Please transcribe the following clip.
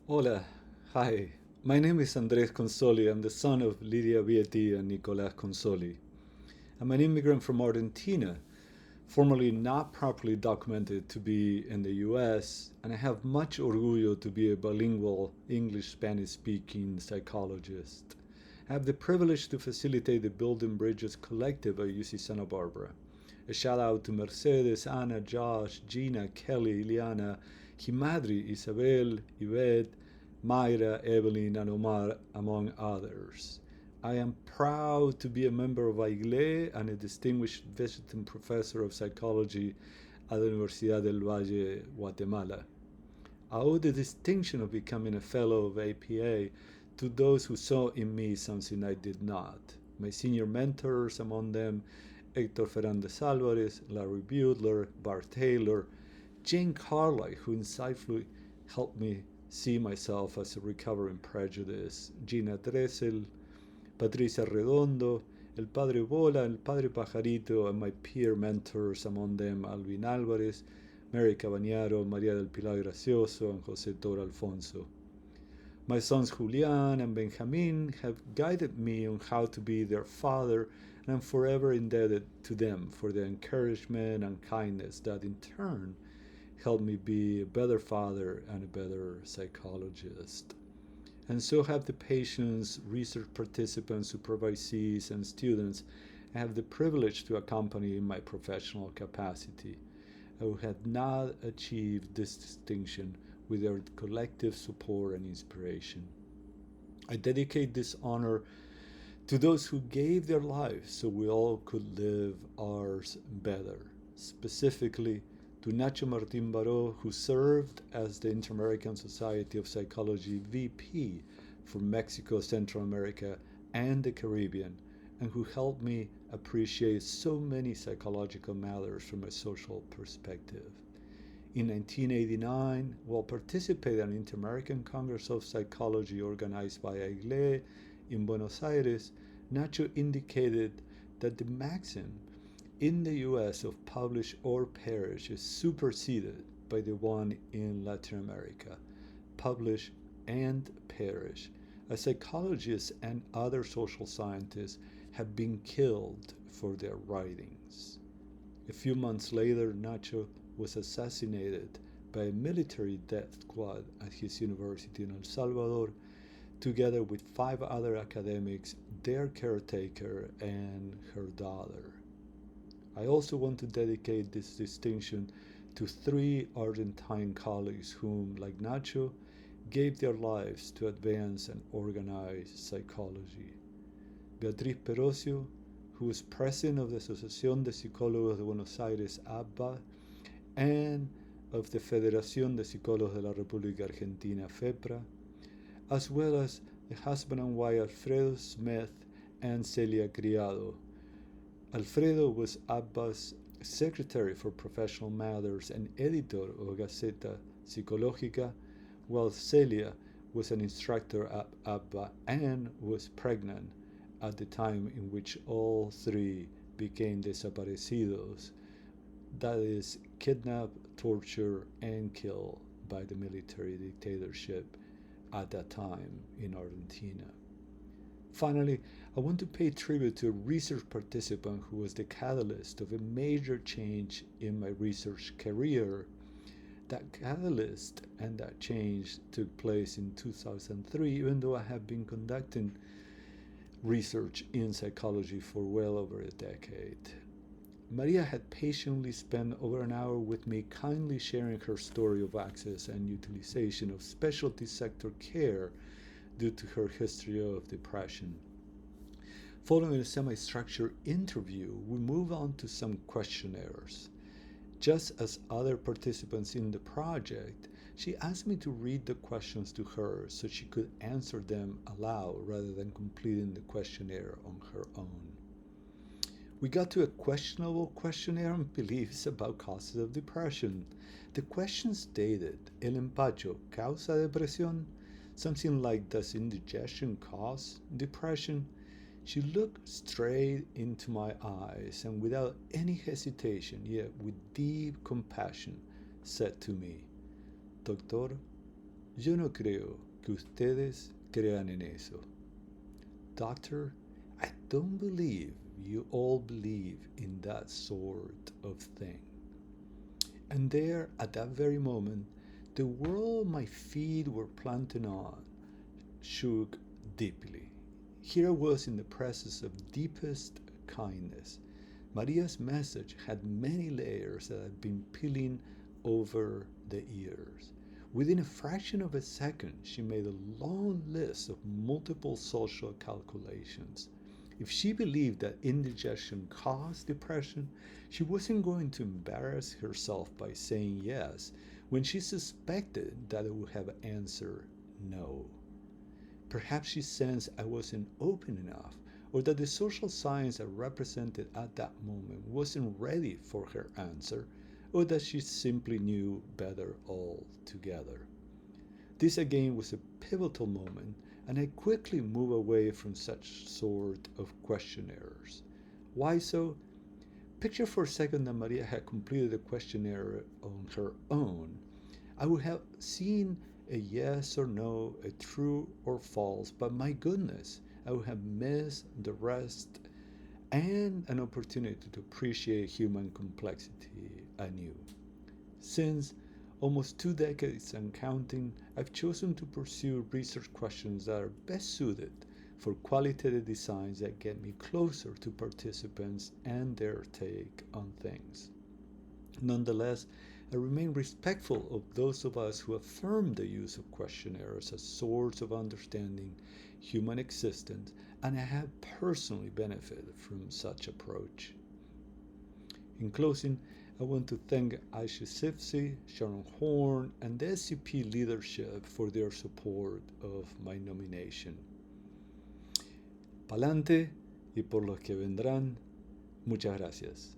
Hola, hi. My name is Andrés Consoli. I'm the son of Lidia Vieti and Nicolás Consoli. I'm an immigrant from Argentina, formerly not properly documented to be in the US, and I have much orgullo to be a bilingual English Spanish speaking psychologist. I have the privilege to facilitate the Building Bridges Collective at UC Santa Barbara. A shout out to Mercedes, Ana, Josh, Gina, Kelly, Ileana, Himadri, Isabel, Yvette, Mayra, Evelyn, and Omar, among others. I am proud to be a member of AIGLE and a distinguished visiting professor of psychology at the Universidad del Valle, Guatemala. I owe the distinction of becoming a fellow of APA to those who saw in me something I did not. My senior mentors, among them Hector Fernandez Alvarez, Larry Butler, Bart Taylor, Jane Carlyle, who insightfully helped me see myself as a recovering prejudice, Gina Dressel, Patricia Redondo, El Padre Bola, El Padre Pajarito, and my peer mentors, among them Alvin Alvarez, Mary Cabañaro, María del Pilar Gracioso, and José Toro Alfonso. My sons Julian and Benjamin have guided me on how to be their father, and I'm forever indebted to them for their encouragement and kindness that in turn helped me be a better father and a better psychologist. And so have the patients, research participants, supervisees, and students I have the privilege to accompany in my professional capacity. I would have not achieved this distinction with their collective support and inspiration. I dedicate this honor to those who gave their lives so we all could live ours better. Specifically, to Nacho Martin Baró, who served as the Inter American Society of Psychology VP for Mexico, Central America, and the Caribbean, and who helped me appreciate so many psychological matters from a social perspective. In 1989, while participating in the Inter-American Congress of Psychology organized by AIGLE in Buenos Aires, Nacho indicated that the maxim in the US of publish or perish is superseded by the one in Latin America, publish and perish, as psychologists and other social scientists have been killed for their writings. A few months later, Nacho was assassinated by a military death squad at his university in El Salvador, together with 5 other academics, their caretaker, and her daughter. I also want to dedicate this distinction to 3 Argentine colleagues whom, like Nacho, gave their lives to advance and organize psychology. Beatriz Perocio, who was president of the Asociación de Psicólogos de Buenos Aires, ABBA, and of the Federación de Psicólogos de la República Argentina, FEPRA, as well as the husband and wife Alfredo Smith and Celia Criado. Alfredo was ABBA's secretary for professional matters and editor of Gaceta Psicológica, while Celia was an instructor at ABBA and was pregnant at the time in which all 3 became desaparecidos, that is, kidnapped, tortured, and killed by the military dictatorship at that time in Argentina. Finally, I want to pay tribute to a research participant who was the catalyst of a major change in my research career. That catalyst and that change took place in 2003, even though I have been conducting research in psychology for well over a decade. Maria had patiently spent over an hour with me, kindly sharing her story of access and utilization of specialty sector care due to her history of depression. Following a semi-structured interview, we move on to some questionnaires. Just as other participants in the project, she asked me to read the questions to her so she could answer them aloud rather than completing the questionnaire on her own. We got to a questionable questionnaire on beliefs about causes of depression. The question stated, ¿El empacho causa depresión? Something like, does indigestion cause depression? She looked straight into my eyes and without any hesitation, yet with deep compassion, said to me, Doctor, Yo no creo que ustedes crean en eso. Doctor, I don't believe you all believe in that sort of thing. And there, at that very moment, the world my feet were planted on shook deeply. Here I was in the presence of deepest kindness. Maria's message had many layers that had been peeling over the years. Within a fraction of a second, she made a long list of multiple social calculations. If she believed that indigestion caused depression, she wasn't going to embarrass herself by saying yes when she suspected that it would have answered no. Perhaps she sensed I wasn't open enough, or that the social science I represented at that moment wasn't ready for her answer, or that she simply knew better altogether. This again was a pivotal moment, and I quickly moved away from such sort of questionnaires. Why so? Picture for a second that Maria had completed the questionnaire on her own. I would have seen a yes or no, a true or false, but my goodness, I would have missed the rest and an opportunity to appreciate human complexity anew. Since almost 2 decades and counting, I've chosen to pursue research questions that are best suited for qualitative designs that get me closer to participants and their take on things. Nonetheless, I remain respectful of those of us who affirm the use of questionnaires as source of understanding human existence, and I have personally benefited from such approach. In closing, I want to thank Aisha Sifsi, Sharon Horn, and the SCP leadership for their support of my nomination. Pa'lante y por los que vendrán, muchas gracias.